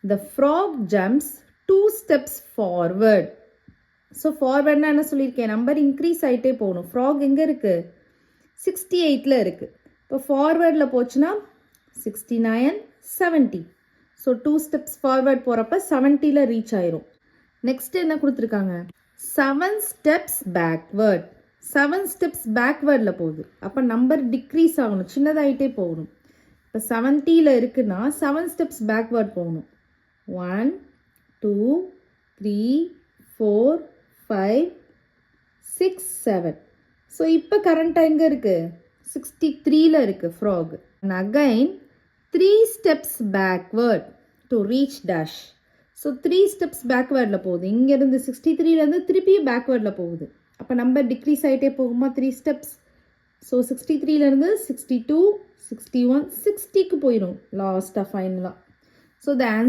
The frog jumps 2 steps forward. So ஃபார்வர்ட்னா என்ன சொல்லியிருக்கேன், number increase ஆகிட்டே போகணும். ஃப்ராக் எங்கே இருக்குது, 68ல் இருக்குது. இப்போ ஃபார்வேர்டில் போச்சுன்னா 69, 70. ஸோ 2 ஸ்டெப்ஸ் ஃபார்வர்ட் போகிறப்ப 70ல் ரீச் ஆயிரும். நெக்ஸ்ட் என்ன கொடுத்துருக்காங்க, 7 ஸ்டெப்ஸ் பேக்வேர்ட். 7 ஸ்டெப்ஸ் பேக்வேர்டில் போகுது. அப்போ நம்பர் டிக்ரீஸ் ஆகணும், சின்னதாகிட்டே போகணும். இப்போ 70ல் இருக்குன்னா 7 ஸ்டெப்ஸ் பேக்வேர்ட் போகணும். 1, 2, 3, 4, 5, 6, 7. ஸோ இப்போ கரண்ட்டாக எங்கே இருக்குது, 63ல் இருக்குது frog. And again 3 steps backward to reach dash. So 3 steps பேக்வேர்டில் போகுது. இங்கேருந்து 63லேருந்து திருப்பியும் பேக்வேர்டில் போகுது. அப்போ நம்பர் டிக்ரீஸ் ஆகிட்டே போகுமா 3 ஸ்டெப்ஸ். ஸோ 63லேருந்து 62, 61, 60க்கு போயிடும் லாஸ்ட்டாக ஃபைனலாக. So the